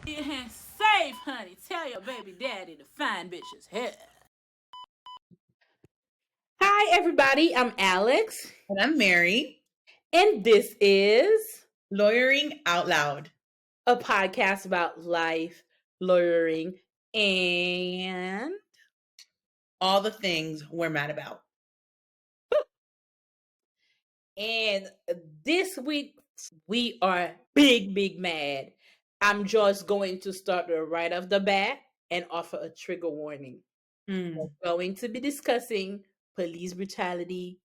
Yeah, safe, honey. Tell your baby daddy to find bitches here. Hi, everybody. I'm Alex, And I'm Mary, and this is lawyering out loud. a podcast about life, lawyering, and All the things we're mad about. and this week we are big mad. I'm just going to start right off the bat and offer a trigger warning. Mm. We're going to be discussing police brutality,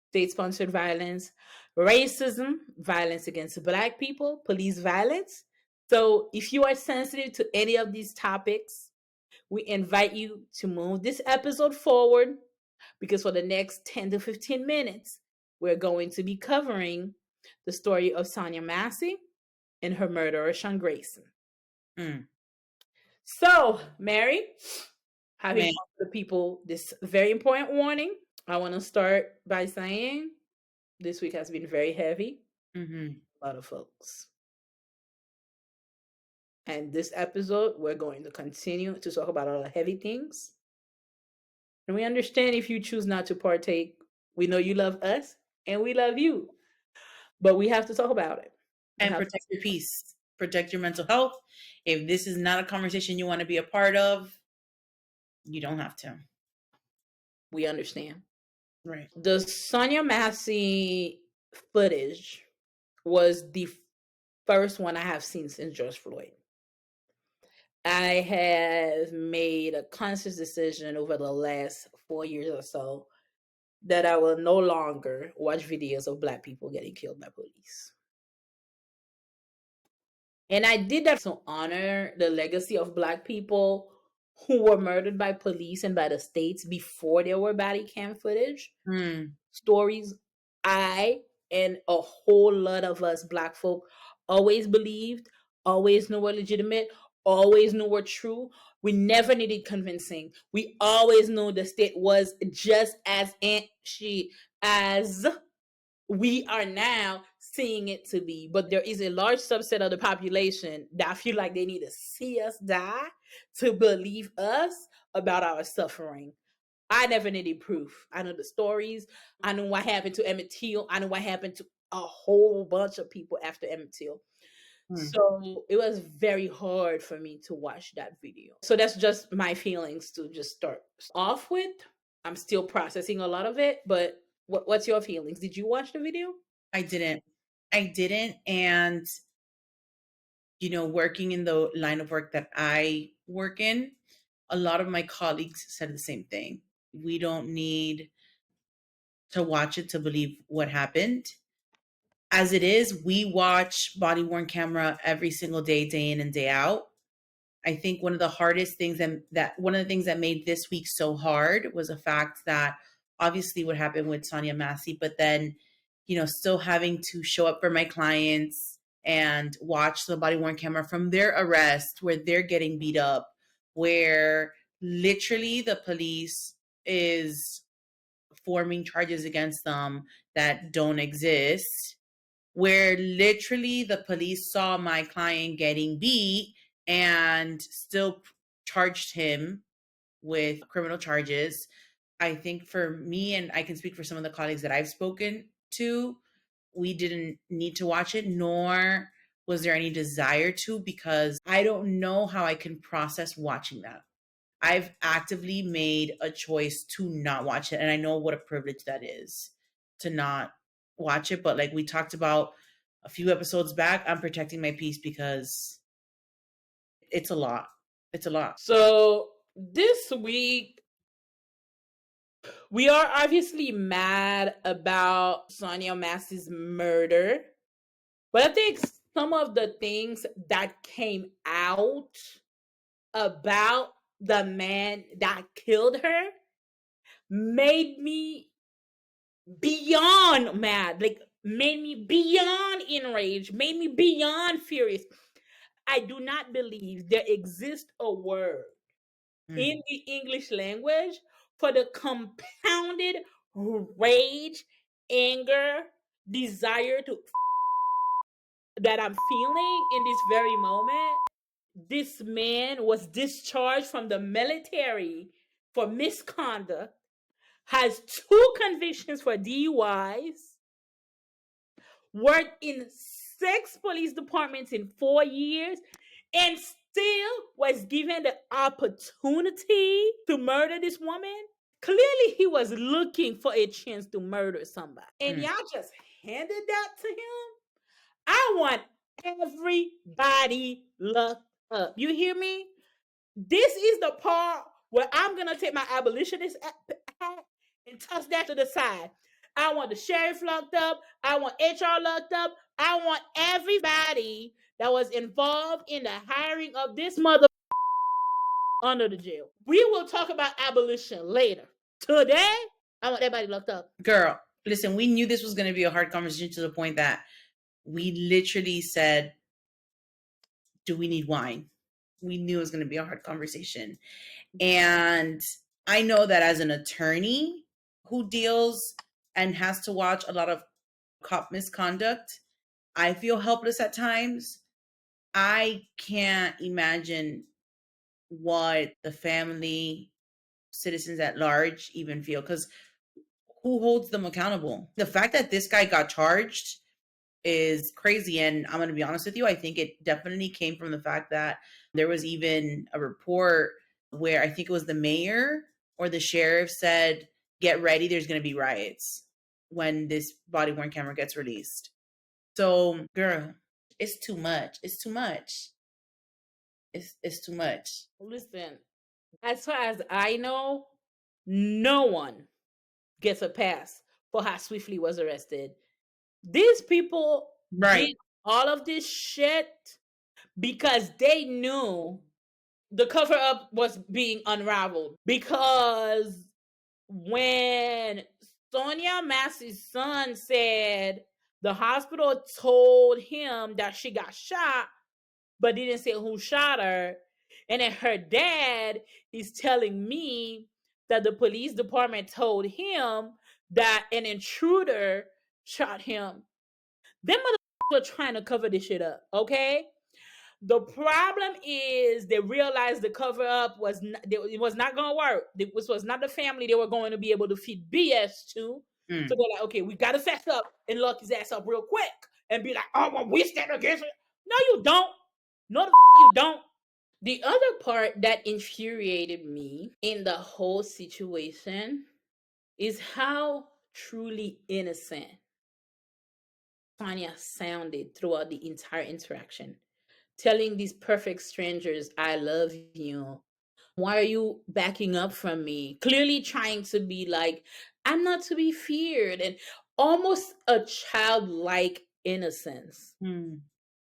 state sponsored violence, racism, violence against Black people, police violence. So, if you are sensitive to any of these topics, we invite you to move this episode forward because for the next 10 to 15 minutes, we're going to be covering the story of Sonia Massey and her murderer, Sean Grayson. Mm. So, Mary, having Man. the people this very important warning, I want to start by saying this week has been very heavy. Mm-hmm. A lot of folks. And this episode, we're going to continue to talk about all the heavy things. And we understand if you choose not to partake, we know you love us and we love you. But we have to talk about it. And protect your peace, protect your mental health. If this is not a conversation you want to be a part of, you don't have to. We understand. Right. The Sonia Massey footage was the first one I have seen since George Floyd. I have made a conscious decision over the last 4 years or so that I will no longer watch videos of Black people getting killed by police. And I did that to honor the legacy of Black people who were murdered by police and by the states before there were body cam footage. Mm. Stories I and a whole lot of us Black folk always believed, always knew were legitimate, always knew were true. We never needed convincing. We always knew the state was just as antsy as we are now seeing it to be. But there is a large subset of the population that feel like they need to see us die to believe us about our suffering. I never needed proof. I know the stories. I know what happened to Emmett Till. I know what happened to a whole bunch of people after Emmett Till. Mm. So it was very hard for me to watch that video. So that's just my feelings to just start off with. I'm still processing a lot of it, but what's your feelings? Did you watch the video? I didn't. And, working in the line of work that I work in, a lot of my colleagues said the same thing. We don't need to watch it to believe what happened. As it is, we watch body worn camera every single day, day in and day out. I think one of the hardest things that one of the things that made this week so hard was the fact that obviously what happened with Sonia Massey, but then, still having to show up for my clients and watch the body worn camera from their arrest where they're getting beat up, where literally the police is forming charges against them that don't exist, where literally the police saw my client getting beat and still charged him with criminal charges. I think for me, and I can speak for some of the colleagues that I've spoken to, we didn't need to watch it, nor was there any desire to, because I don't know how I can process watching that. I've actively made a choice to not watch it. And I know what a privilege that is to not watch it. But like we talked about a few episodes back, I'm protecting my peace because it's a lot. It's a lot. So this week, we are obviously mad about Sonia Massey's murder. But I think some of the things that came out about the man that killed her made me beyond mad, like made me beyond enraged, made me beyond furious. I do not believe there exists a word in the English language for the compounded rage, anger, desire to that I'm feeling in this very moment this man was discharged from the military for misconduct, has two convictions for DUIs, worked in 6 police departments in 4 years, and still was given the opportunity to murder this woman. Clearly, he was looking for a chance to murder somebody. And Mm. y'all just handed that to him? I want everybody looked up. You hear me? This is the part where I'm going to take my abolitionist hat and toss that to the side. I want the sheriff locked up. I want HR locked up. I want everybody that was involved in the hiring of this mother under the jail. We will talk about abolition later. Today, I want everybody locked up. Girl, listen, we knew this was going to be a hard conversation to the point that we literally said, do we need wine? We knew it was going to be a hard conversation. And I know that as an attorney who deals and has to watch a lot of cop misconduct, I feel helpless at times. I can't imagine what the family, citizens at large even feel, because who holds them accountable? The fact that this guy got charged is crazy. And I'm going to be honest with you, I think it definitely came from the fact that there was even a report where I think it was the mayor or the sheriff said, get ready, there's going to be riots when this body worn camera gets released. So, girl, it's too much. It's too much. It's too much. Listen, as far as I know, no one gets a pass for how swiftly was arrested. These people did Right. all of this shit because they knew the cover up was being unraveled. Because when Sonia Massey's son said the hospital told him that she got shot, but didn't say who shot her, and then her dad is telling me that the police department told him that an intruder shot him. Them motherfuckers were trying to cover this shit up, okay? The problem is they realized the cover up was it was not going to work. This was not the family they were going to be able to feed BS to. So Mm. they're like, okay, we got to fess up and lock his ass up real quick and be like, oh, well, we stand against it. No, you don't. No, you don't. The other part that infuriated me in the whole situation is how truly innocent Tanya sounded throughout the entire interaction, telling these perfect strangers, I love you. Why are you backing up from me? Clearly trying to be like, I'm not to be feared, and almost a childlike innocence. Mm.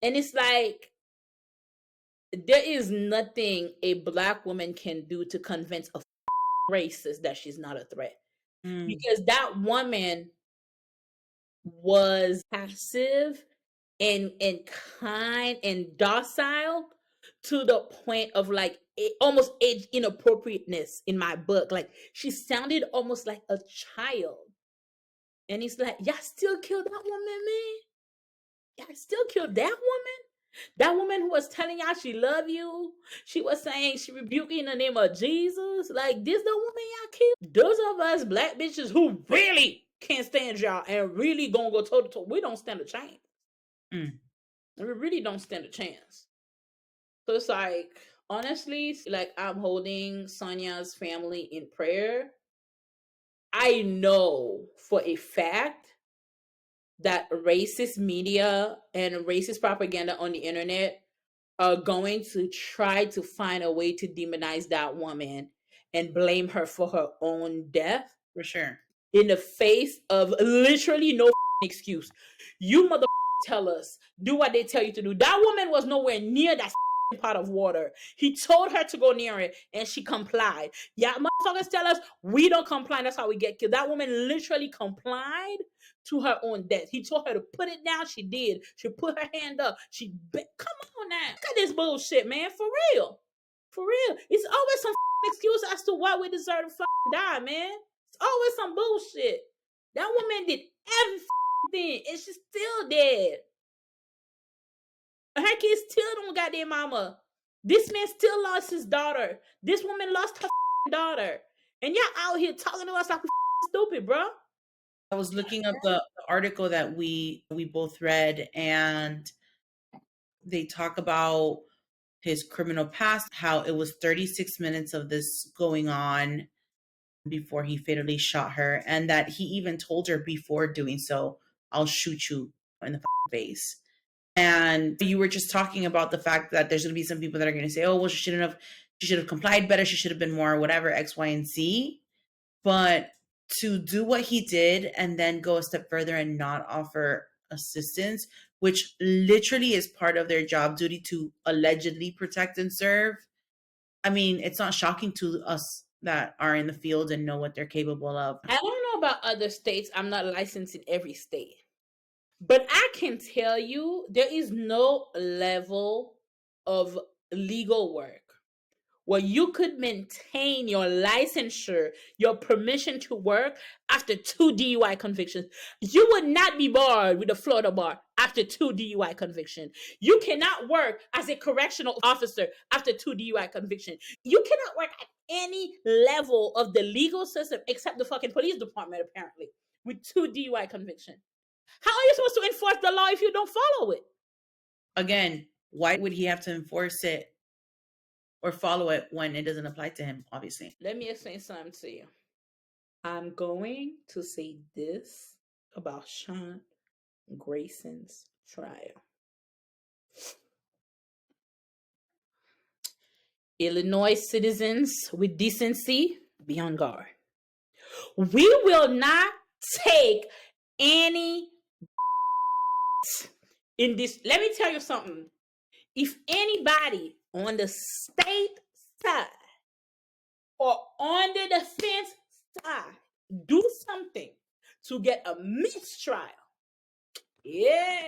And it's like, there is nothing a black woman can do to convince a racist that she's not a threat. Mm. Because that woman was passive and kind and docile to the point of like almost age inappropriateness in my book. Like she sounded almost like a child. And it's like, y'all still killed that woman, man. Y'all still killed that woman. That woman who was telling y'all she love you. She was saying she rebuked you in the name of Jesus. Like this the woman y'all killed. Those of us black bitches who really can't stand y'all and really gonna go toe to toe, we don't stand a chance. Mm. We really don't stand a chance. So it's like, honestly, like I'm holding Sonia's family in prayer. I know for a fact that racist media and racist propaganda on the internet are going to try to find a way to demonize that woman and blame her for her own death For sure. in the face of literally no excuse. You mother tell us, do what they tell you to do. That woman was nowhere near that pot of water. He told her to go near it and she complied. Yeah, motherfuckers tell us we don't comply. That's how we get killed. That woman literally complied to her own death. He told her to put it down. She did. She put her hand up. Come on now. Look at this bullshit, man. For real. For real. It's always some excuse as to why we deserve to die, man. It's always some bullshit. That woman did everything and she's still dead. Her kids still don't got their mama. This man still lost his daughter. This woman lost her daughter. And y'all out here talking to us like we stupid, bro. I was looking up the article that we both read, and they talk about his criminal past, how it was 36 minutes of this going on before he fatally shot her, and that he even told her before doing so, I'll shoot you in the face. And you were just talking about the fact that there's going to be some people that are going to say, oh, well, she should have complied better, she should have been more whatever, X, Y, and Z. But to do what he did and then go a step further and not offer assistance, which literally is part of their job duty to allegedly protect and serve, I mean, it's not shocking to us that are in the field and know what they're capable of. I don't know about other states. I'm not licensed in every state. But I can tell you there is no level of legal work where you could maintain your licensure, your permission to work after 2 DUI convictions. You would not be barred with the Florida bar after 2 DUI convictions. You cannot work as a correctional officer after 2 DUI convictions. You cannot work at any level of the legal system except the fucking police department, apparently, with 2 DUI convictions. How are you supposed to enforce the law if you don't follow it? Again, why would he have to enforce it or follow it when it doesn't apply to him, obviously? Let me explain something to you. I'm going to say this about Sean Grayson's trial. Illinois citizens with decency, be on guard. We will not take any in this. Let me tell you something. If anybody on the state side or on the defense side do something to get a mistrial, yeah,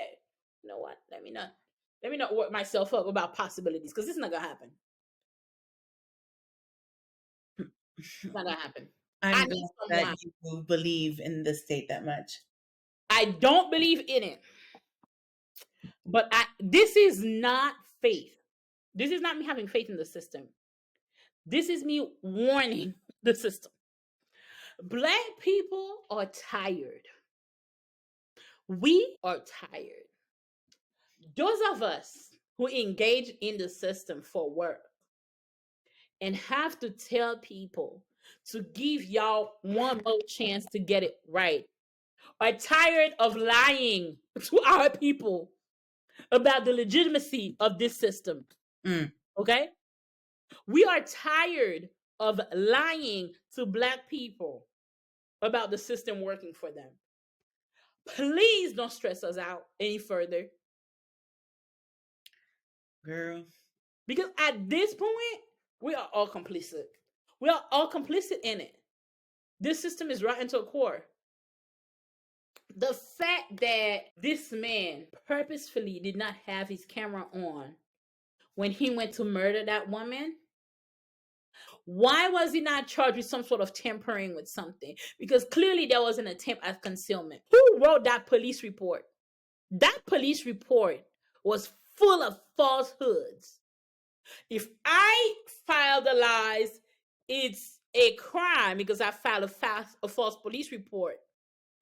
you know what? Let me not work myself up about possibilities because this is not gonna happen. It's not gonna happen. I I'm need glad someone. that you believe in the state that much. I don't believe in it, but this is not faith. This is not me having faith in the system. This is me warning the system. Black people are tired. We are tired. Those of us who engage in the system for work and have to tell people to give y'all one more chance to get it right are tired of lying to our people about the legitimacy of this system. Mm. Okay? We are tired of lying to Black people about the system working for them. Please don't stress us out any further. Girl. Because at this point, we are all complicit. We are all complicit in it. This system is rotten to a core. The fact that this man purposefully did not have his camera on when he went to murder that woman, why was he not charged with some sort of tampering with something? Because clearly there was an attempt at concealment. Who wrote that police report? That police report was full of falsehoods. If I file the lies, it's a crime because I filed a false police report.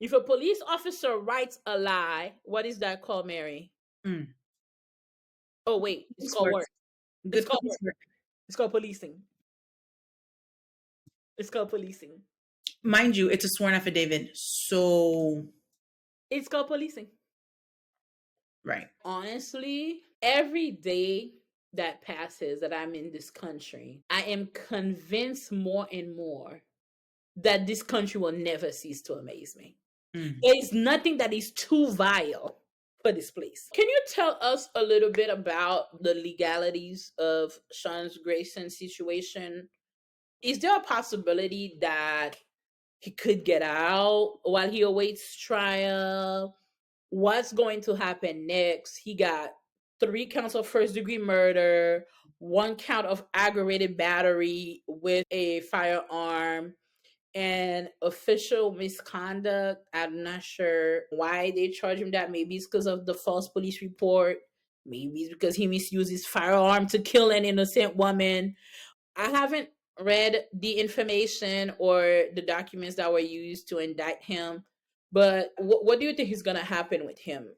If a police officer writes a lie, what is that called, Mary? Mm. Oh, wait, it's Police called work. work. It's Good called police work. work. It's called policing. It's called policing. Mind you, it's a sworn affidavit. So, It's called policing. right. Honestly, every day that passes that I'm in this country, I am convinced more and more that this country will never cease to amaze me. Mm. There is nothing that is too vile for this place. Can you tell us a little bit about the legalities of Sean Grayson's situation? Is there a possibility that he could get out while he awaits trial? What's going to happen next? He got 3 counts of first degree murder, 1 count of aggravated battery with a firearm, and official misconduct. I'm not sure why they charge him that. Maybe it's because of the false police report. Maybe it's because he misused his firearm to kill an innocent woman. I haven't read the information or the documents that were used to indict him, but what do you think is going to happen with him?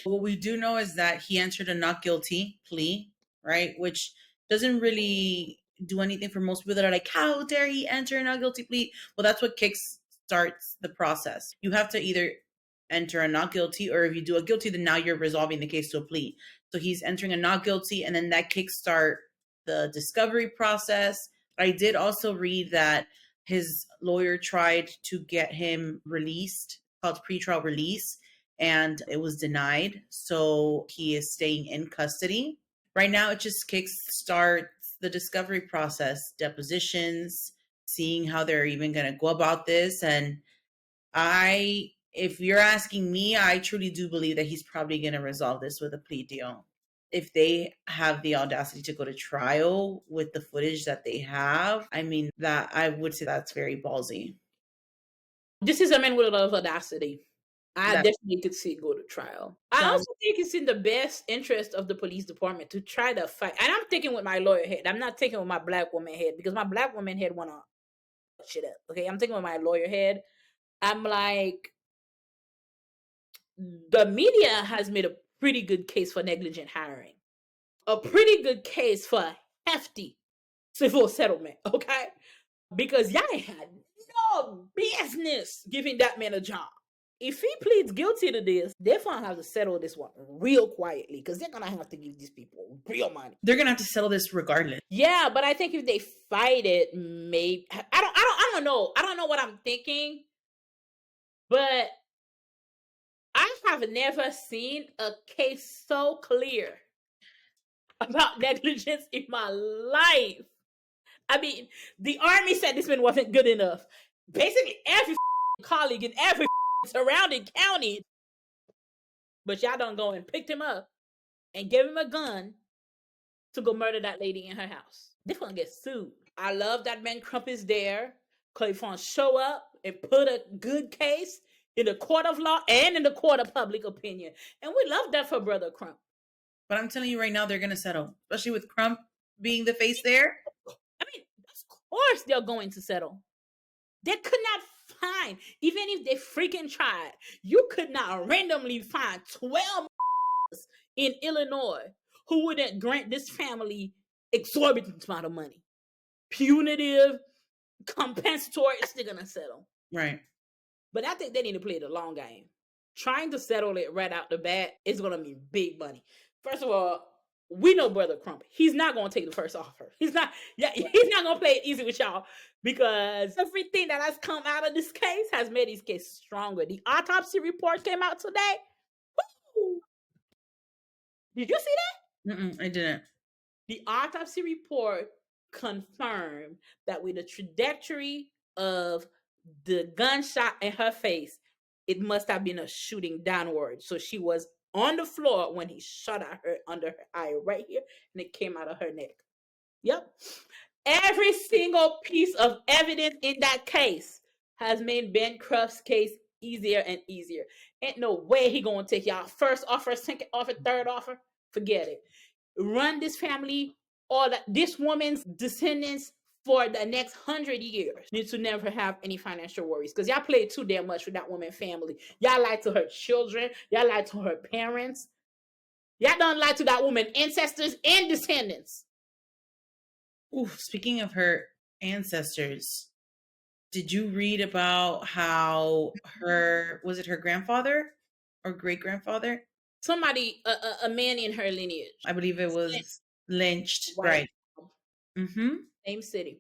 What we do know is that he entered a not guilty plea, right? Which doesn't really do anything for most people that are like, how dare he enter a not guilty plea? Well, that's what kicks starts the process. You have to either enter a not guilty, or if you do a guilty, then now you're resolving the case to a plea. So he's entering a not guilty, and then that kickstart the discovery process. I did also read that his lawyer tried to get him released, called pretrial release, and it was denied. So he is staying in custody. Right now, it just kickstarts the discovery process, depositions, seeing how they're even going to go about this. And if you're asking me, I truly do believe that he's probably going to resolve this with a plea deal. If they have the audacity to go to trial with the footage that they have, I mean, that I would say that's very ballsy. This is a man with a lot of audacity. I That definitely could see it go to trial. I sounds also think it's in the best interest of the police department to try to fight. And I'm thinking with my lawyer head. I'm not thinking with my black woman head because my black woman head wanna shit up. Okay, I'm thinking with my lawyer head. I'm like, the media has made a pretty good case for negligent hiring, a pretty good case for a hefty civil settlement. Okay, because y'all ain't had no business giving that man a job. If he pleads guilty to this, they're gonna have to settle this one real quietly because they're gonna have to give these people real money. they're gonna have to settle this regardless. Yeah, but I think if they fight it, maybe I don't know. I don't know what I'm thinking, but I have never seen a case so clear about negligence in my life. I mean, the army said this man wasn't good enough. Basically, every colleague in every surrounding county, but y'all don't go and picked him up and gave him a gun to go murder that lady in her house. This one gets sued. I love that Ben Crump is there. Clayfon show up and put a good case in the court of law and in the court of public opinion. And we love that for Brother Crump. But I'm telling you right now, they're gonna settle, especially with Crump being the face there. I mean, of course they're going to settle. They could not find, even if they freaking tried, you could not randomly find 12 in Illinois who wouldn't grant this family exorbitant amount of money. Punitive, compensatory, they're gonna settle. Right. But I think they need to play the long game. Trying to settle it right out the bat is gonna mean big money. First of all, we know Brother Crump. He's not gonna take the first offer. He's not, yeah, he's not gonna play it easy with y'all because everything that has come out of this case has made his case stronger. The autopsy report came out today. Woo! Did you see that? I didn't. The autopsy report confirmed that with the trajectory of the gunshot in her face, it must have been a shooting downward. So she was on the floor when he shot at her under her eye right here, and it came out of her neck. Yep. Every single piece of evidence in that case has made Ben Cruft's case easier and easier. Ain't no way he gonna take y'all first offer, second offer, third offer. Forget it. Run this family or this woman's descendants for the next 100 years need to never have any financial worries because y'all played too damn much with that woman family. Y'all lied to her children. Y'all lied to her parents. Y'all done lied to that woman ancestors and descendants. Ooh, speaking of her ancestors, did you read about how was it her grandfather or great grandfather? Somebody, a man in her lineage, I believe it was lynched. white, Right. Mm-hmm. same city,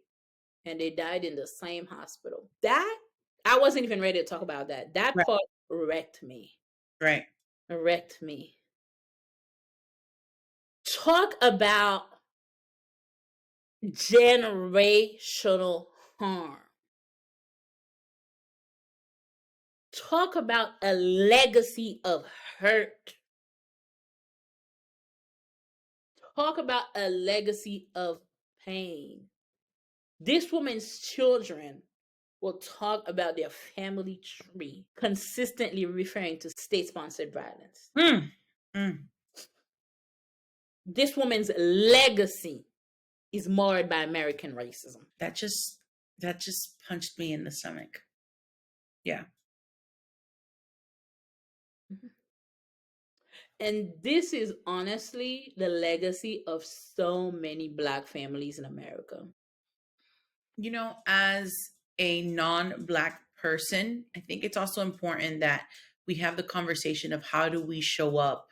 and they died in the same hospital. That I wasn't even ready to talk about that. That Right. part wrecked me. Right. Wrecked me. Talk about generational harm. Talk about a legacy of hurt. Talk about a legacy of pain. This woman's children will talk about their family tree, consistently referring to state sponsored violence. Mm. Mm. This woman's legacy is marred by American racism. That just punched me in the stomach. Yeah. And this is honestly the legacy of so many Black families in America. As a non-black person, I think it's also important that we have the conversation of how do we show up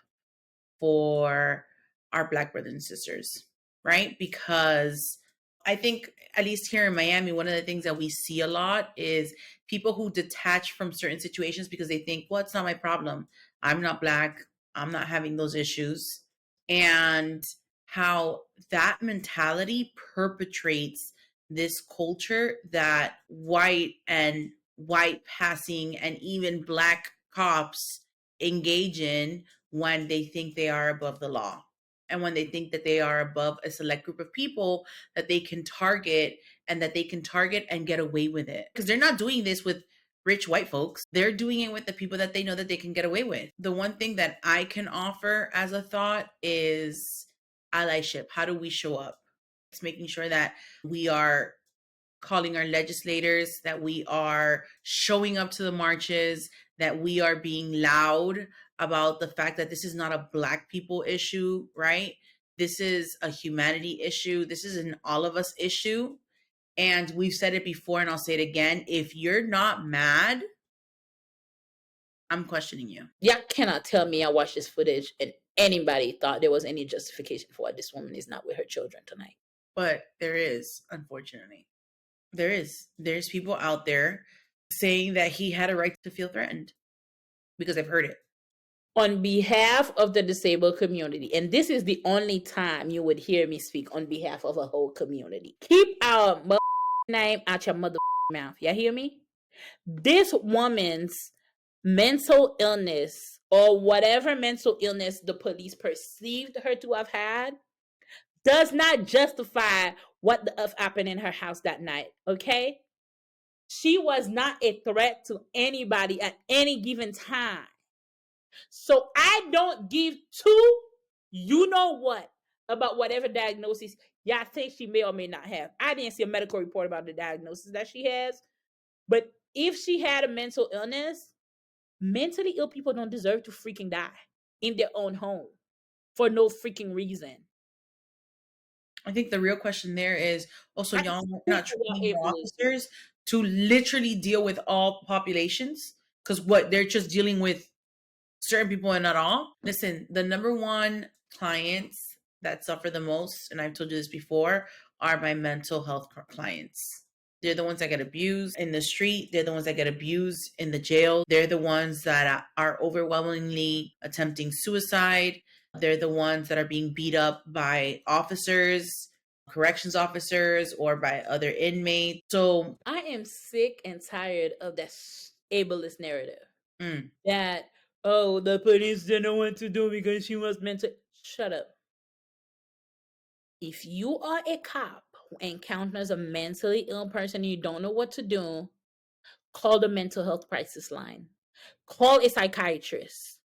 for our black brothers and sisters, right? Because I think, at least here in Miami, one of the things that we see a lot is people who detach from certain situations because they think, well, it's not my problem. I'm not black. I'm not having those issues. And how that mentality perpetrates this culture that white passing and even black cops engage in when they think they are above the law and when they think that they are above a select group of people that they can target and get away with it, because they're not doing this with rich white folks. They're doing it with the people that they know that they can get away with. The one thing that I can offer as a thought is allyship. How do we show up? It's making sure that we are calling our legislators, that we are showing up to the marches, that we are being loud about the fact that this is not a black people issue, right? This is a humanity issue. This is an all of us issue. And we've said it before and I'll say it again. If you're not mad, I'm questioning you. Y'all cannot tell me I watched this footage and anybody thought there was any justification for why this woman is not with her children tonight. But there is, unfortunately. There's people out there saying that he had a right to feel threatened, because I've heard it. On behalf of the disabled community, and this is the only time you would hear me speak on behalf of a whole community, keep our name out your mother mouth. Y'all hear me? This woman's mental illness, or whatever mental illness the police perceived her to have had, does not justify what the F happened in her house that night. Okay? She was not a threat to anybody at any given time. So I don't give two, you know what, about whatever diagnosis y'all think she may or may not have. I didn't see a medical report about the diagnosis that she has. But if she had a mental illness, mentally ill people don't deserve to freaking die in their own home for no freaking reason. I think the real question there is also, I y'all think not y'all training your ableist. officers to literally deal with all populations, because what they're just dealing with certain people and not all. Listen, the number one clients that suffer the most, and I've told you this before, are my mental health clients. They're the ones that get abused in the street. They're the ones that get abused in the jail. They're the ones that are overwhelmingly attempting suicide. They're the ones that are being beat up by officers, corrections officers, or by other inmates. So, I am sick and tired of that ableist narrative mm, that, oh, the police didn't know what to do because she was meant to. Shut up. If you are a cop who encounters a mentally ill person and you don't know what to do, call the mental health crisis line. Call a psychiatrist.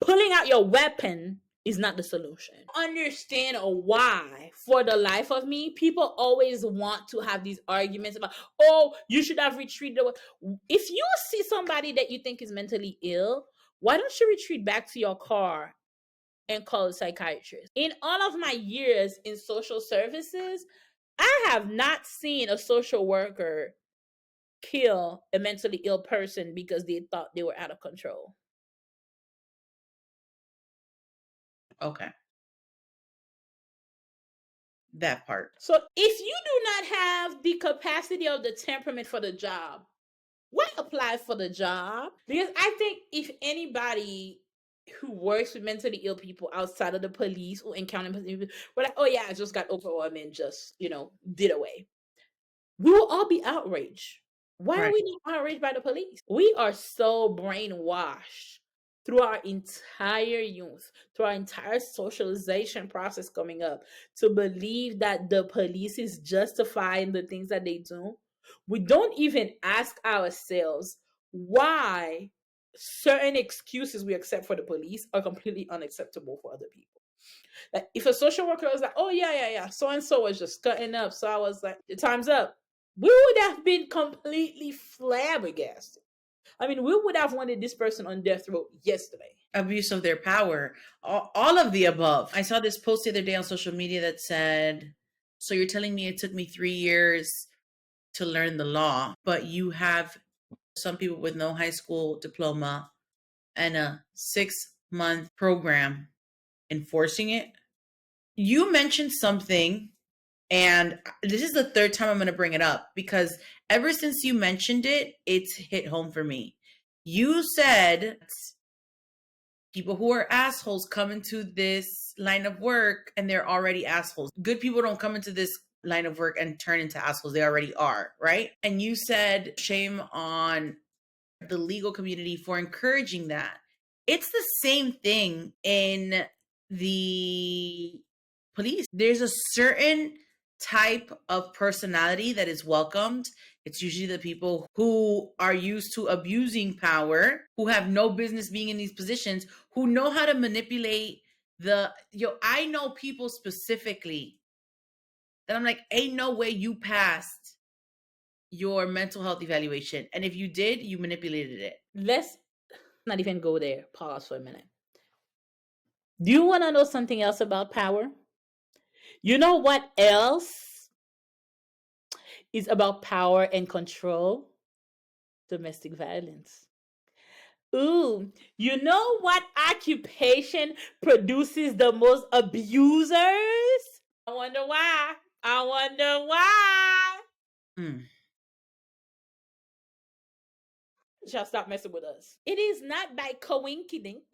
Pulling out your weapon is not the solution. Understand why, for the life of me, people always want to have these arguments about, oh, you should have retreated. If you see somebody that you think is mentally ill, why don't you retreat back to your car and call a psychiatrist? In all of my years in social services, I have not seen a social worker kill a mentally ill person because they thought they were out of control. okay, that part. So if you do not have the capacity or the temperament for the job, why apply for the job? Because I think if anybody who works with mentally ill people outside of the police or encountering people, we're like, oh yeah, I just got overwhelmed and just, did away. We will all be outraged. Why are Right. we not outraged by the police? We are so brainwashed through our entire youth, through our entire socialization process coming up, to believe that the police is justifying the things that they do. We don't even ask ourselves, why certain excuses we accept for the police are completely unacceptable for other people. Like if a social worker was like, "Oh yeah, so and so was just cutting up," so I was like, "Time's up," we would have been completely flabbergasted. I mean, we would have wanted this person on death row yesterday. Abuse of their power, all of the above. I saw this post the other day on social media that said, "So you're telling me it took me 3 years to learn the law, but you have some people with no high school diploma and a 6-month program enforcing it." You mentioned something, and this is the third time I'm going to bring it up because ever since you mentioned it, it's hit home for me. You said people who are assholes come into this line of work and they're already assholes. Good people don't come into this line of work and turn into assholes. They already are, right? And you said shame on the legal community for encouraging that. It's the same thing in the police. There's a certain type of personality that is welcomed. It's usually the people who are used to abusing power, who have no business being in these positions, who know how to manipulate I know people specifically that I'm like, ain't no way you passed your mental health evaluation. And if you did, you manipulated it. Let's not even go there. Pause for a minute. Do you want to know something else about power? You know what else is about power and control? Domestic violence. Ooh, you know what occupation produces the most abusers? I wonder why. I wonder why. Mm. Shall stop messing with us. It is not by coincidence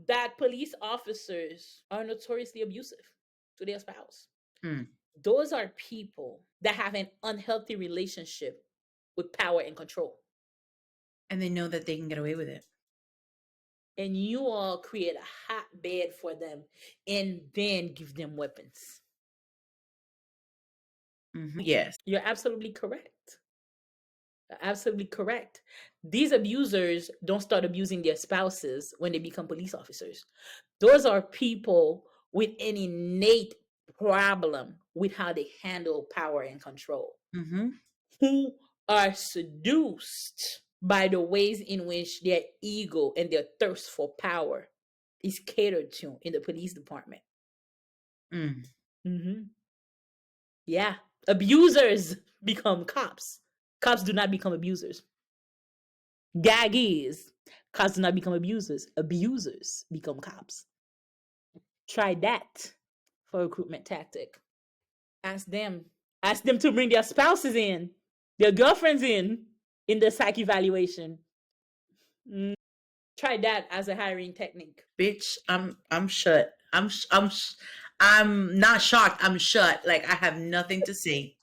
that police officers are notoriously abusive to their spouse. Mm. Those are people that have an unhealthy relationship with power and control. And they know that they can get away with it. And you all create a hotbed for them and then give them weapons. Mm-hmm. Yes. You're absolutely correct. Absolutely correct. These abusers don't start abusing their spouses when they become police officers. Those are people with an innate problem with how they handle power and control, Mm-hmm. who are seduced by the ways in which their ego and their thirst for power is catered to in the police department. Mm. Mm-hmm. Yeah. Abusers become cops. Cops do not become abusers. Gag is cops do not become abusers. Abusers become cops. Try that for recruitment tactic. Ask them. Ask them to bring their spouses in, their girlfriends in the psych evaluation. Mm. Try that as a hiring technique. Bitch, I'm shut. I'm not shocked. I'm shut. Like I have nothing to say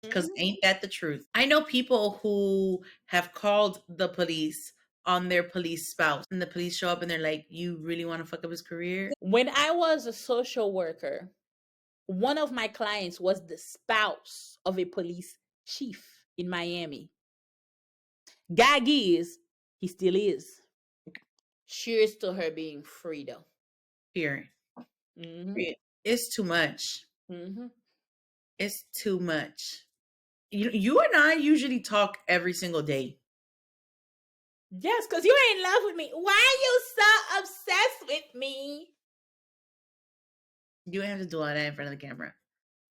because ain't that the truth? I know people who have called the police on their police spouse, and the police show up and they're like, "You really want to fuck up his career?" When I was a social worker, one of my clients was the spouse of a police chief in Miami. Gag is, he still is. Cheers to her being free though. Period. Mm-hmm. It's too much. Mm-hmm. It's too much. You and I usually talk every single day. Yes, because you're in love with me. Why are you so obsessed with me? You have to do all that in front of the camera.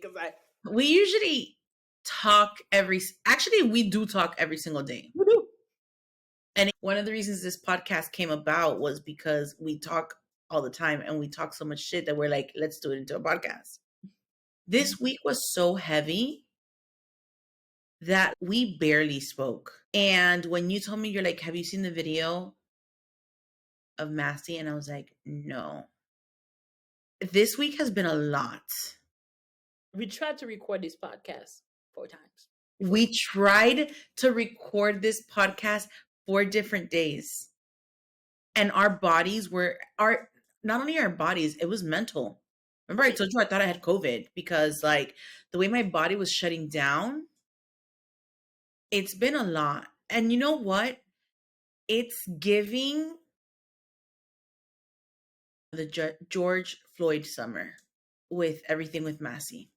Because We usually talk actually we do talk every single day. we do. And one of the reasons this podcast came about was because we talk all the time and we talk so much shit that we're like, let's do it into a podcast. This week was so heavy that we barely spoke. And when you told me, you're like, have you seen the video of Massey? And I was like, no. This week has been a lot. We tried to record this podcast 4 times. We tried to record this podcast 4 different days. And our bodies were not only our bodies, it was mental. Remember I told you I thought I had COVID because like the way my body was shutting down, it's been a lot. And you know what? It's giving the George Floyd summer with everything with Massey.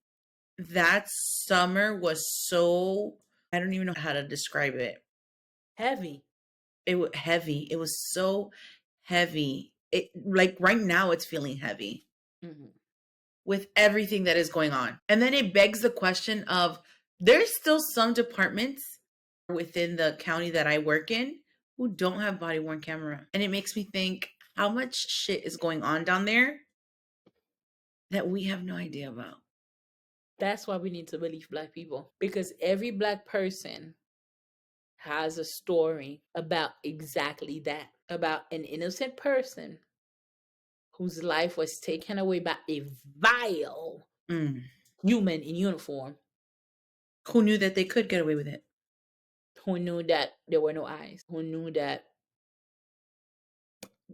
That summer was so, I don't even know how to describe it. Heavy. It was heavy. It was so heavy. It like right now it's feeling heavy Hmm. with everything that is going on. And then it begs the question of there's still some departments within the county that I work in who don't have body worn camera. And it makes me think how much shit is going on down there that we have no idea about. That's why we need to believe black people, because every black person has a story about exactly that, about an innocent person whose life was taken away by a vile Mm. human in uniform Who knew that they could get away with it? who knew that there were no eyes, who knew that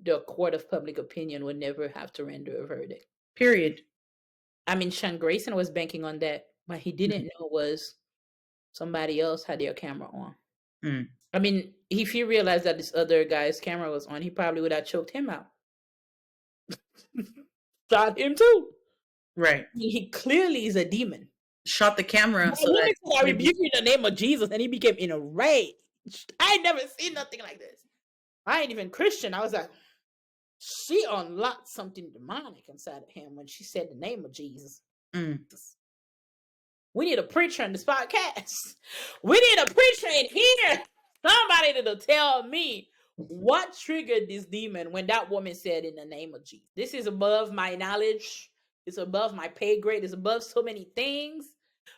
the court of public opinion would never have to render a verdict. Period. I mean, Sean Grayson was banking on that, but he didn't know was somebody else had their camera on. Mm. I mean, if he realized that this other guy's camera was on, he probably would have choked him out. Shot him too. Right. He clearly is a demon. Shot the camera But so he that said, I rebuke you in the name of Jesus, and he became enraged. I ain't never seen nothing like this. I ain't even Christian. I was like, she unlocked something demonic inside of him when she said the name of Jesus. Mm. We need a preacher in this podcast. We need a preacher in here. Somebody to tell me what triggered this demon when that woman said in the name of Jesus. This is above my knowledge. It's above my pay grade. It's above so many things.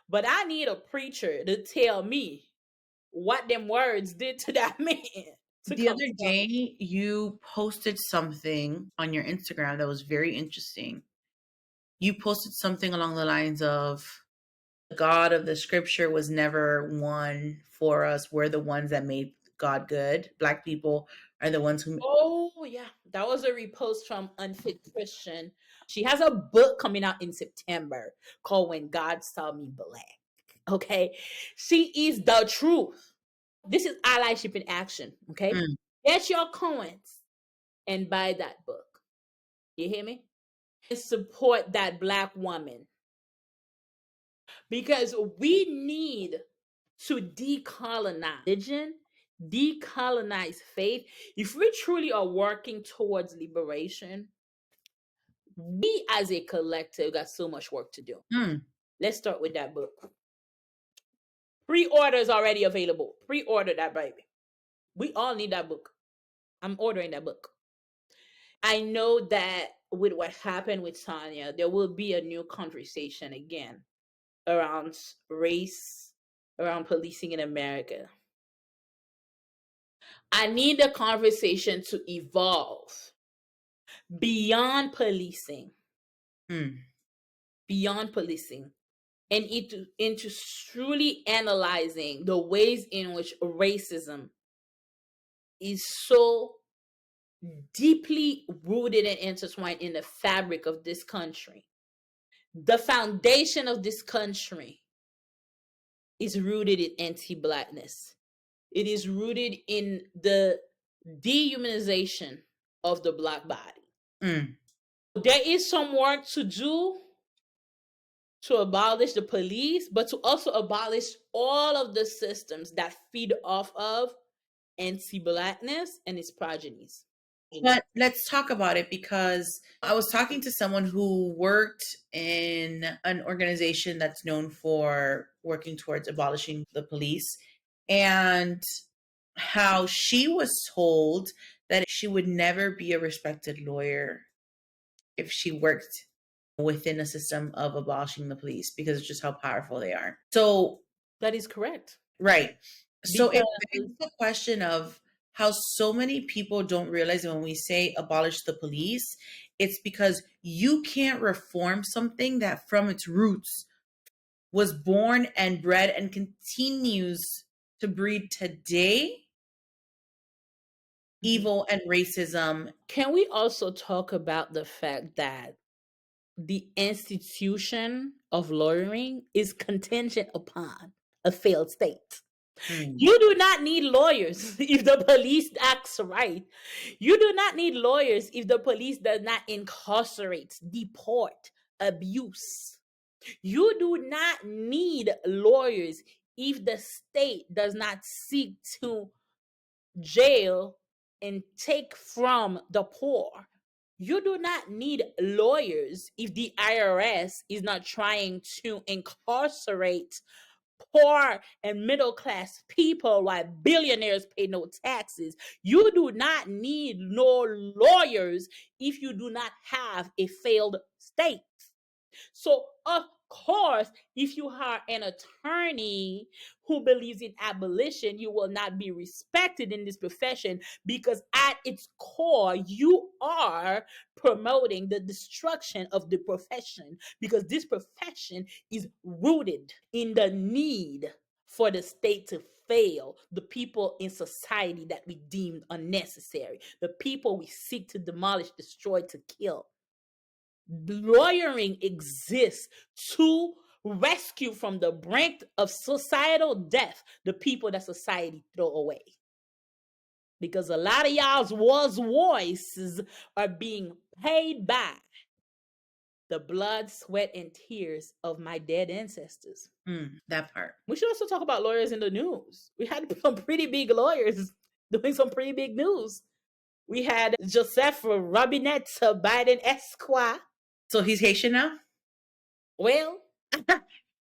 But I need a preacher to tell me what them words did to that man to The come other tell me. day, you posted something on your Instagram that was very interesting. You posted something along the lines of the God of the scripture was never one for us. We're the ones that made God good. Black people are the ones who. Oh yeah, that was a repost from Unfit Christian. She has a book coming out in September called When God Saw Me Black. Okay, she is the truth. This is allyship in action. Okay, Mm. get your coins and buy that book. You hear me? And support that black woman because we need to decolonize religion, decolonize faith. If we truly are working towards liberation, we as a collective got so much work to do. Mm. Let's start with that book. Pre-order is already available. Pre-order that baby. We all need that book. I'm ordering that book. I know that with what happened with Tanya, there will be a new conversation again around race, around policing in America. I need the conversation to evolve beyond policing, Mm. beyond policing, and into truly analyzing the ways in which racism is so deeply rooted and intertwined in the fabric of this country. The foundation of this country is rooted in anti-blackness. It is rooted in the dehumanization of the black body. Mm. There is some work to do to abolish the police, but to also abolish all of the systems that feed off of anti-blackness and its progenies. But let's talk about it because I was talking to someone who worked in an organization that's known for working towards abolishing the police and how she was told that she would never be a respected lawyer if she worked within a system of abolishing the police because of just how powerful they are. So, That is correct. right. So it begs Because the question of how so many people don't realize that when we say abolish the police, it's because you can't reform something that from its roots was born and bred and continues to breed today evil and racism. can we also talk about the fact that the institution of lawyering is contingent upon a failed state? Mm. You do not need lawyers if the police acts right. You do not need lawyers if the police does not incarcerate, deport, abuse. You do not need lawyers if the state does not seek to jail and take from the poor. You do not need lawyers if the IRS is not trying to incarcerate poor and middle class people while billionaires pay no taxes. You do not need no lawyers if you do not have a failed state. So, of course, if you are an attorney who believes in abolition, you will not be respected in this profession because, at its core, you are promoting the destruction of the profession because this profession is rooted in the need for the state to fail the people in society that we deemed unnecessary, the people we seek to demolish, destroy, to kill. Lawyering exists to rescue from the brink of societal death the people that society throw away. Because a lot of y'all's was voices are being paid by the blood, sweat, and tears of my dead ancestors. That part. We should also talk about lawyers in the news. We had some pretty big lawyers doing some pretty big news. We had Joseph Robinette Biden Esquire. So he's Haitian now? Well,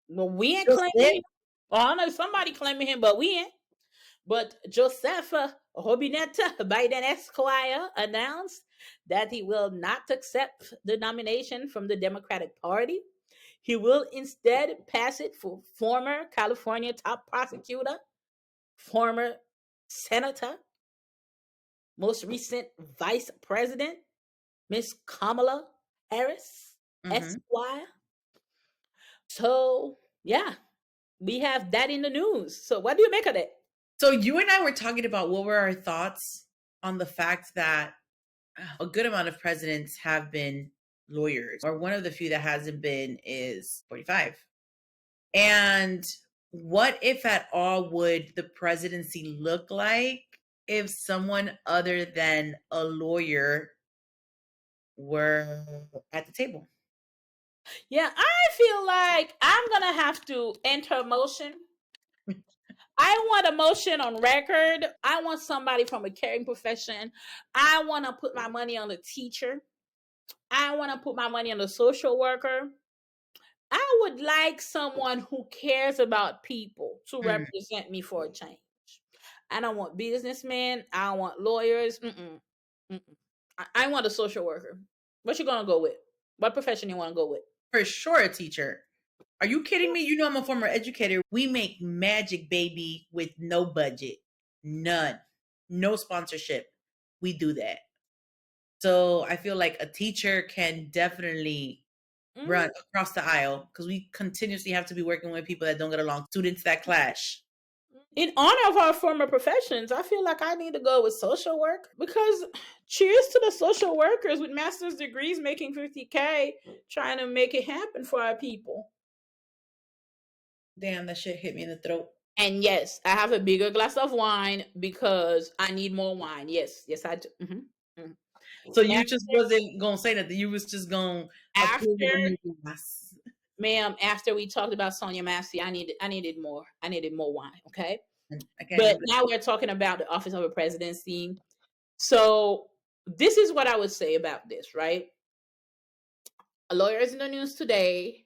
well, we ain't Just claiming it? him. Oh, I know somebody claiming him, but we ain't. But Joseph Robinette Biden Esquire announced that he will not accept the nomination from the Democratic Party. He will instead pass it for former California top prosecutor, former senator, most recent vice president, Miss Kamala Harris Hmm. Esquire. So, yeah, we have that in the news. So, what do you make of it? So you and I were talking about what were our thoughts on the fact that a good amount of presidents have been lawyers, or one of the few that hasn't been is 45. And what, if at all, would the presidency look like if someone other than a lawyer were at the table? Yeah, I feel like I'm gonna have to enter a motion. I want a motion on record. I want somebody from a caring profession. I want to put my money on a teacher. I want to put my money on a social worker. I would like someone who cares about people to Mm. represent me for a change. I don't want businessmen. I don't want lawyers. Mm-mm. Mm-mm. I want a social worker. What you gonna go with? What profession you want to go with? For sure, a teacher. Are you kidding me? You know I'm a former educator. We make magic, baby, with no budget. None. No sponsorship. We do that. So I feel like a teacher can definitely Mm. run across the aisle because we continuously have to be working with people that don't get along, students that clash. In honor of our former professions, I feel like I need to go with social work because cheers to the social workers with master's degrees making 50K trying to make it happen for our people. Damn, that shit hit me in the throat. And yes, I have a bigger glass of wine because I need more wine. Yes, yes, I do. Mhm. So you just After, wasn't gonna say nothing. You was just gonna approve after, of a new glass. ma'am, after we talked about Sonia Massey, I needed more. I needed more wine. Okay. I can't But help it. now we're talking about the office of a presidency. So this is what I would say about this, right? Lawyers in the news today,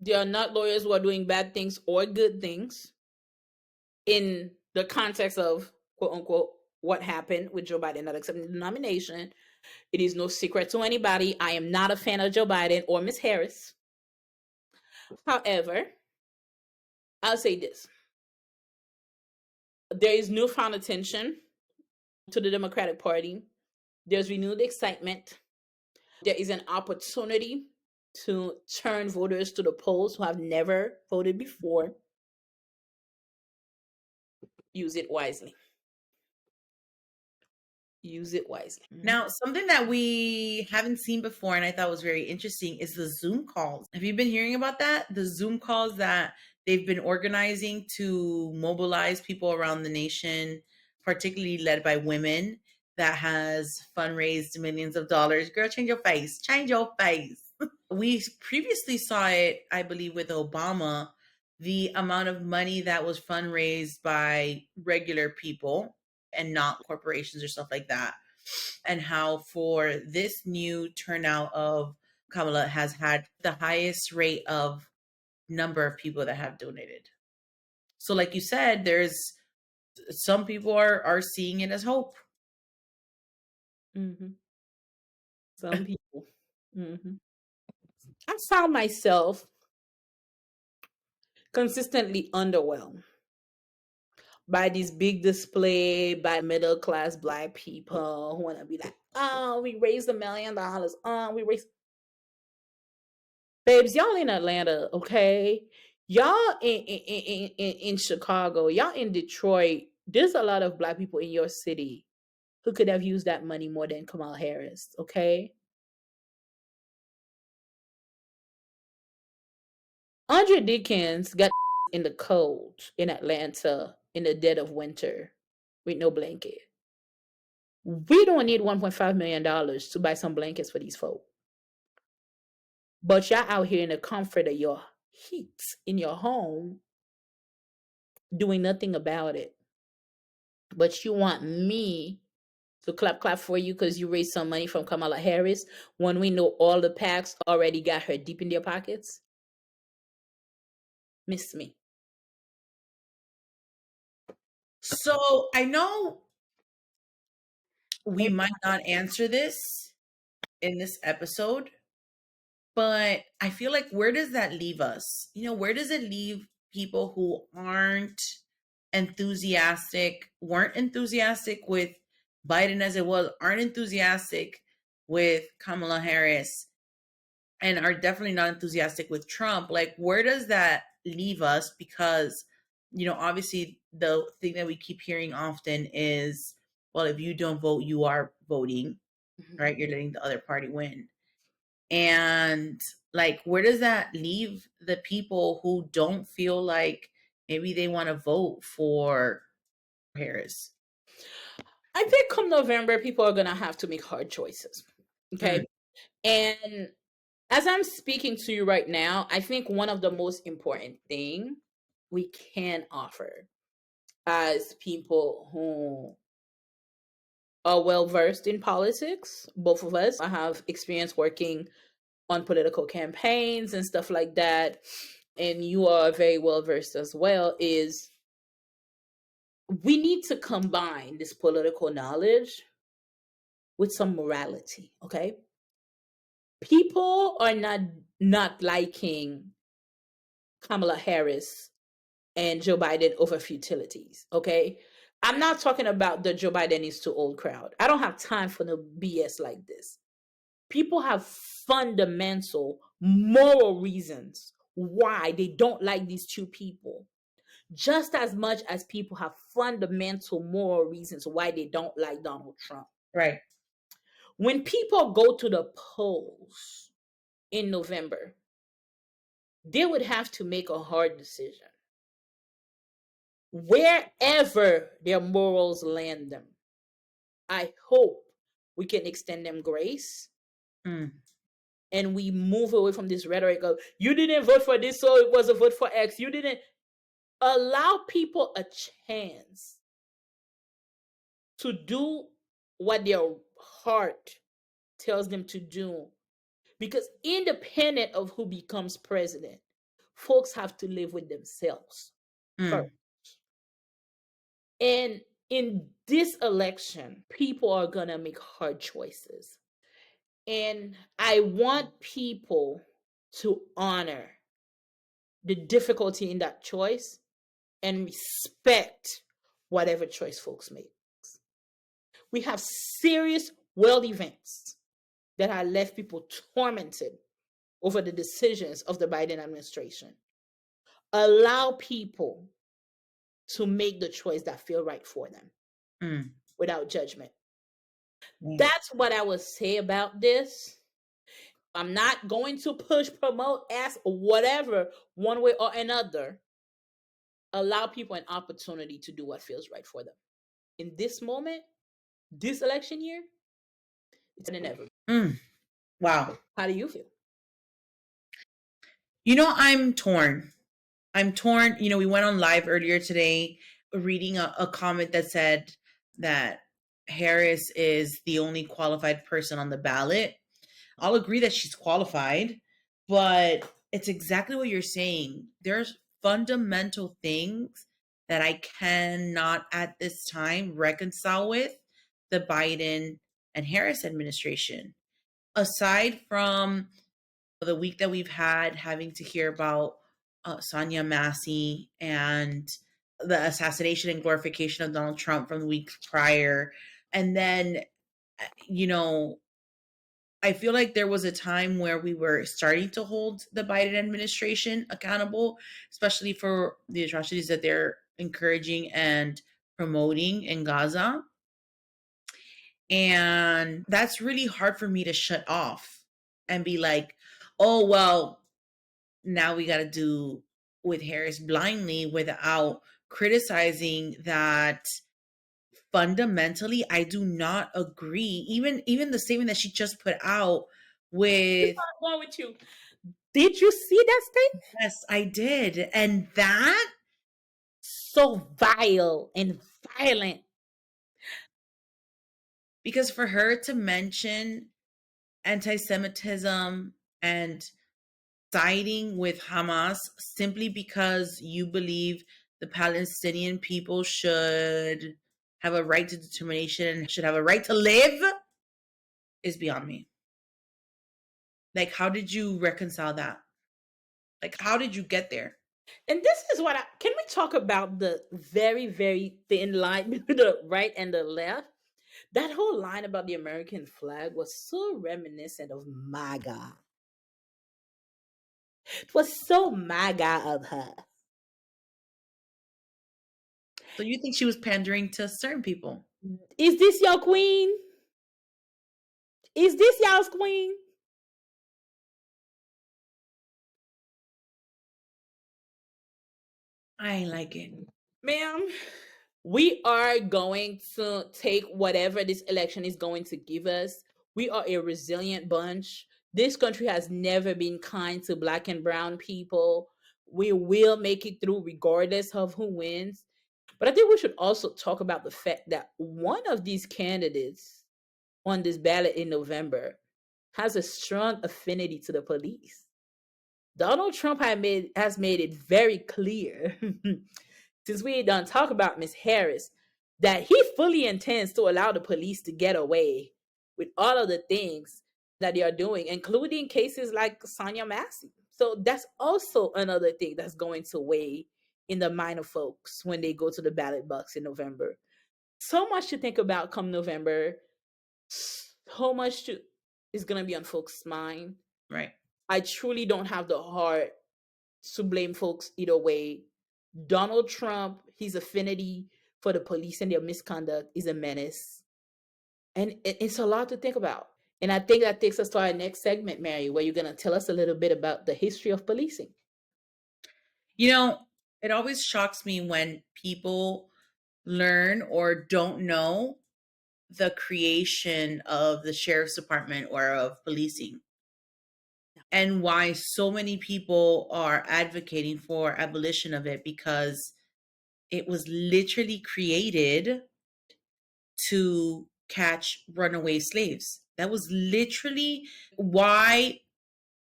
they are not lawyers who are doing bad things or good things in the context of quote unquote what happened with Joe Biden not accepting the nomination. It is no secret to anybody. I am not a fan of Joe Biden or Miss Harris. However, I'll say this. There is newfound attention to the Democratic Party. There's renewed excitement. There is an opportunity to turn voters to the polls who have never voted before. Use it wisely. Use it wisely. Mhm. Now, something that we haven't seen before and I thought was very interesting is the Zoom calls. Have you been hearing about that? The Zoom calls that they've been organizing to mobilize people around the nation, particularly led by women, that has fundraised millions of dollars. Girl, change your face. Change your face. We previously saw it, I believe, with Obama, the amount of money that was fundraised by regular people and not corporations or stuff like that. And how for this new turnout of Kamala has had the highest rate of number of people that have donated. So like you said, there's some people are seeing it as hope. Mhm. Some people. Mhm. I found myself consistently underwhelmed by this big display by middle class black people who want to be like, oh, we raised $1 million. Oh, we raised. Babes, y'all in Atlanta, okay? Y'all in Chicago, y'all in Detroit. There's a lot of black people in your city who could have used that money more than Kamala Harris, okay? Andre Dickens got in the cold in Atlanta in the dead of winter with no blanket. We don't need $1.5 million to buy some blankets for these folk. But y'all out here in the comfort of your heat in your home doing nothing about it. But you want me to clap for you because you raised some money from Kamala Harris when we know all the PACs already got her deep in their pockets? Miss me. So I know we might not answer this in this episode, but I feel like where does that leave us? Where does it leave people who weren't enthusiastic with Biden as it was, aren't enthusiastic with Kamala Harris, and are definitely not enthusiastic with Trump? Like, where does that leave us? Because, obviously the thing that we keep hearing often is, well, if you don't vote, you are voting, Mhm. right? You're letting the other party win. And like, where does that leave the people who don't feel like maybe they want to vote for Harris? I think come November, people are going to have to make hard choices. Mm, Okay. And as I'm speaking to you right now, I think one of the most important thing we can offer as people who are well versed in politics, both of us, I have experience working on political campaigns and stuff like that, and you are very well versed as well, is we need to combine this political knowledge with some morality, okay? People are not liking Kamala Harris and Joe Biden over futilities. Okay. I'm not talking about the Joe Biden is too old crowd. I don't have time for no BS like this. People have fundamental moral reasons why they don't like these two people, just as much as people have fundamental moral reasons why they don't like Donald Trump. right. When people go to the polls in November, they would have to make a hard decision wherever their morals land them. I hope we can extend them grace Mm, and we move away from this rhetoric of you didn't vote for this, so it was a vote for X. You didn't allow people a chance to do what their heart tells them to do. Because independent of who becomes president, folks have to live with themselves first. mm, And in this election, people are going to make hard choices. And I want people to honor the difficulty in that choice and respect whatever choice folks make. We have serious world events that have left people tormented over the decisions of the Biden administration. Allow people to make the choice that feel right for them mm. without judgment. Mm. That's what I would say about this. I'm not going to push, promote, ask, whatever, one way or another. Allow people an opportunity to do what feels right for them. In this moment, this election year, it's than ever. Mm. Wow. How do you feel? I'm torn. I'm torn. We went on live earlier today reading a comment that said that Harris is the only qualified person on the ballot. I'll agree that she's qualified, but it's exactly what you're saying. There's fundamental things that I cannot at this time reconcile with the Biden and Harris administration. Aside from the week that we've had having to hear about Sonia Massey and the assassination and glorification of Donald Trump from the week prior. And then, you know, I feel like there was a time where we were starting to hold the Biden administration accountable, especially for the atrocities that they're encouraging and promoting in Gaza. And that's really hard for me to shut off and be like, oh, well, now we got to do with Harris blindly without criticizing that fundamentally I do not agree. Even the statement that she just put out with What's wrong with you? Did you see that statement? yes, I did. And that So vile and violent. because for her to mention anti-Semitism and siding with Hamas simply because you believe the Palestinian people should have a right to determination, should have a right to live, is beyond me. Like, how did you reconcile that? Like, how did you get there? And this is what can we talk about the very, very thin line between the right and the left? That whole line about the American flag was so reminiscent of MAGA. It was so MAGA of her. So you think she was pandering to certain people? Is this your queen? Is this y'all's queen? I ain't like it. Ma'am, we are going to take whatever this election is going to give us. We are a resilient bunch. This country has never been kind to black and brown people. We will make it through regardless of who wins. But I think we should also talk about the fact that one of these candidates on this ballot in November has a strong affinity to the police. Donald Trump has made it very clear, since we done talk about Miss Harris, that he fully intends to allow the police to get away with all of the things that they are doing, including cases like Sonia Massey. So that's also another thing that's going to weigh in the mind of folks when they go to the ballot box in November. So much to think about come November. So much is going to be on folks' mind. Right. I truly don't have the heart to blame folks either way. Donald Trump, his affinity for the police and their misconduct is a menace. And it's a lot to think about. And I think that takes us to our next segment, Mary, where you're going to tell us a little bit about the history of policing. You know, it always shocks me when people learn or don't know the creation of the sheriff's department or of policing and why so many people are advocating for abolition of it because it was literally created to catch runaway slaves. That was literally why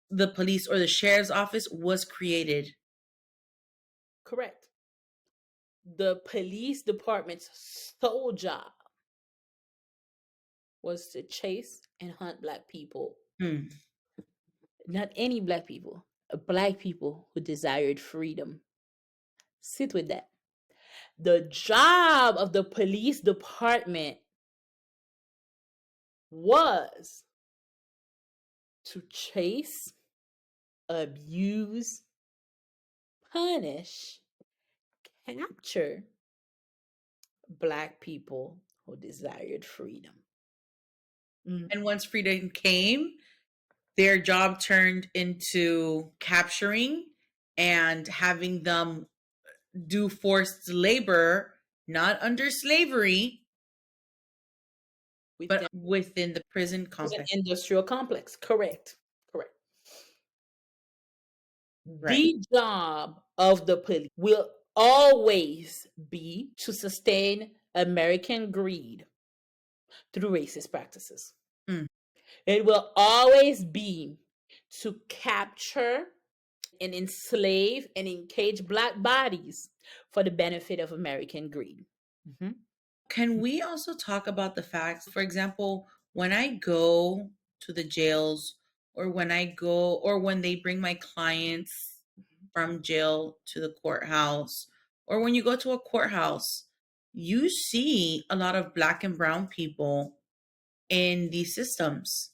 the police or the sheriff's office was created. Correct. The police department's sole job was to chase and hunt black people. Hmm. Not any black people, black people who desired freedom. Sit with that. The job of the police department was to chase, abuse, punish, capture black people who desired freedom. Mm, And once freedom came, their job turned into capturing and having them do forced labor, not under slavery, with but them. within the prison It's an complex. industrial complex. Correct. Correct. Right. The job of the police will always be to sustain American greed through racist practices. Mm. It will always be to capture and enslave and encage black bodies for the benefit of American greed. Mhm. Can we also talk about the fact, for example, when I go to the jails, or when I go, or when they bring my clients from jail to the courthouse, or when you go to a courthouse, you see a lot of black and brown people in these systems,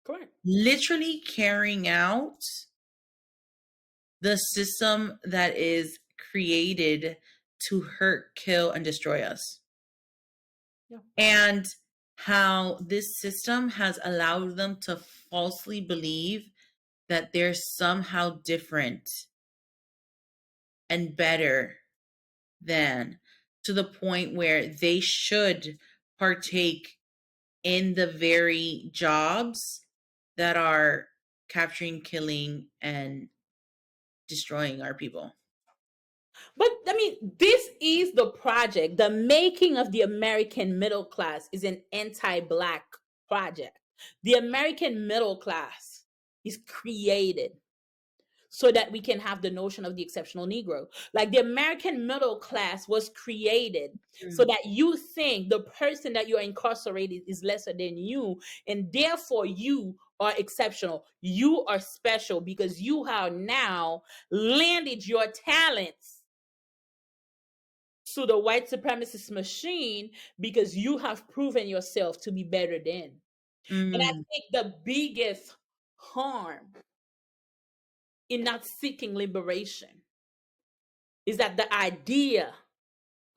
Correct. literally carrying out the system that is created to hurt, kill, and destroy us. Yeah. And how this system has allowed them to falsely believe that they're somehow different and better than, to the point where they should partake in the very jobs that are capturing, killing, and destroying our people. But I mean, this is the project. The making of the American middle class is an anti black project. The American middle class is created so that we can have the notion of the exceptional Negro. Like the American middle class was created so Mm. that you think the person that you're incarcerated is lesser than you, and therefore you are exceptional. You are special because you have now landed your talents to the white supremacist machine because you have proven yourself to be better than. And I Mm. think the biggest harm in not seeking liberation is that the idea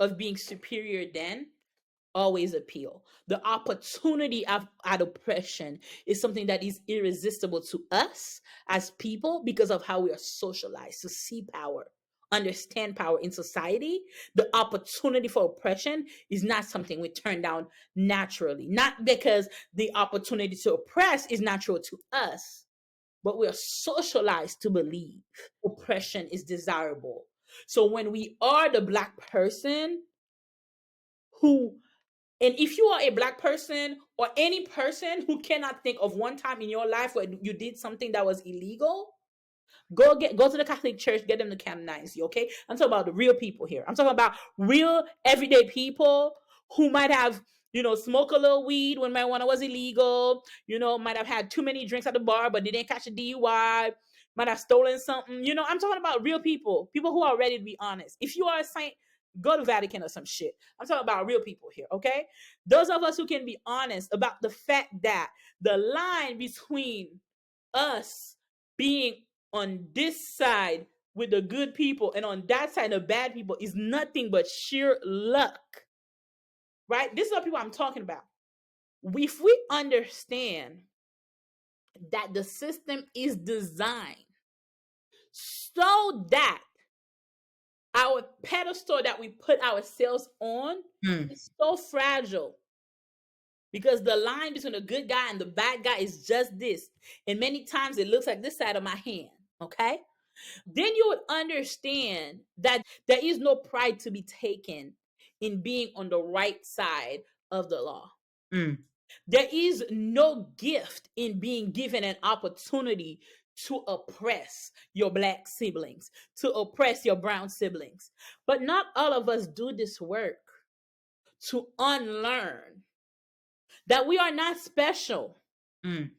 of being superior than always appeal. The opportunity of at oppression is something that is irresistible to us as people because of how we are socialized to see power, understand power in society. The opportunity for oppression is not something we turn down naturally, not because the opportunity to oppress is natural to us, but we are socialized to believe oppression is desirable. So when we are the black person who, and if you are a black person or any person who cannot think of one time in your life where you did something that was illegal, go to the Catholic Church, get them to canonize you, okay? I'm talking about the real people here. I'm talking about real everyday people who might have, smoke a little weed when marijuana was illegal, might have had too many drinks at the bar, but they didn't catch a DUI, might have stolen something. I'm talking about real people who are ready to be honest. If you are a saint, go to Vatican or some shit. I'm talking about real people here, okay? Those of us who can be honest about the fact that the line between us being on this side with the good people and on that side the bad people is nothing but sheer luck, right? This is what people I'm talking about. If we understand that the system is designed so that our pedestal that we put ourselves on Mm. is so fragile because the line between the good guy and the bad guy is just this, and many times it looks like this side of my hand, okay? Then you would understand that there is no pride to be taken in being on the right side of the law. Mm. There is no gift in being given an opportunity to oppress your black siblings, to oppress your brown siblings. But not all of us do this work to unlearn that we are not special, Mm.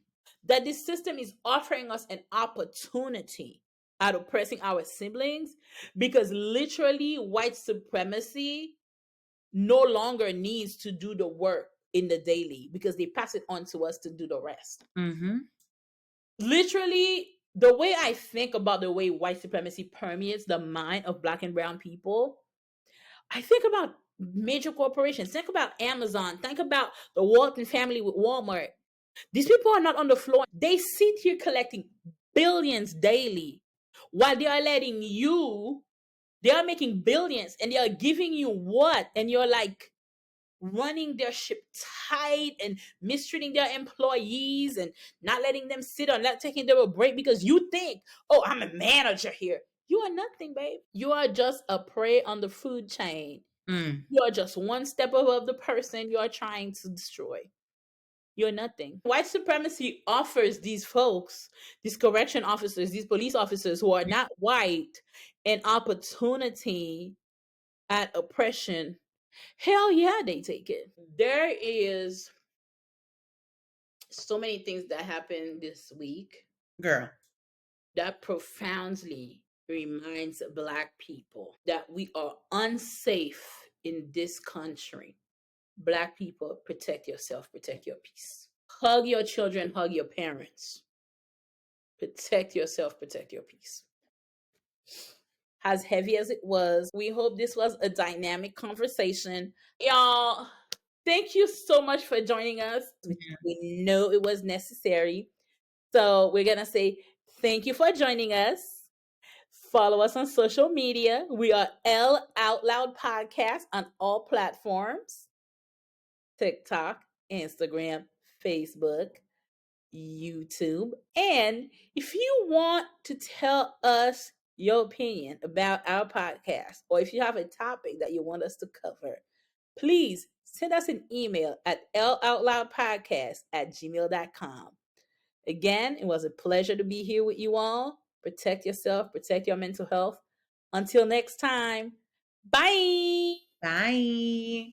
that this system is offering us an opportunity at oppressing our siblings because literally white supremacy no longer needs to do the work in the daily because they pass it on to us to do the rest. Mm-hmm. Literally, the way I think about the way white supremacy permeates the mind of black and brown people, I think about major corporations. Think about Amazon. Think about the Walton family with Walmart. These people are not on the floor. They sit here collecting billions daily while they are letting you, they are making billions and they are giving you what? And you're like running their ship tight and mistreating their employees and not letting them sit or not taking them a break because you think, oh, I'm a manager here. You are nothing, babe. You are just a prey on the food chain. Mm, You are just one step above the person you are trying to destroy. You're nothing. White supremacy offers these folks, these correction officers, these police officers who are not white, an opportunity at oppression. Hell yeah, they take it. There is so many things that happened this week girl. that profoundly reminds black people that we are unsafe in this country. Black people, protect yourself, protect your peace. Hug your children, hug your parents. Protect yourself, protect your peace. As heavy as it was, we hope this was a dynamic conversation. Y'all, thank you so much for joining us. We know it was necessary. So we're going to say thank you for joining us. Follow us on social media. We are L Out Loud Podcast on all platforms: TikTok, Instagram, Facebook, YouTube. And if you want to tell us your opinion about our podcast, or if you have a topic that you want us to cover, please send us an email at loutloudpodcast@gmail.com. Again, it was a pleasure to be here with you all. Protect yourself, protect your mental health. Until next time, bye. Bye.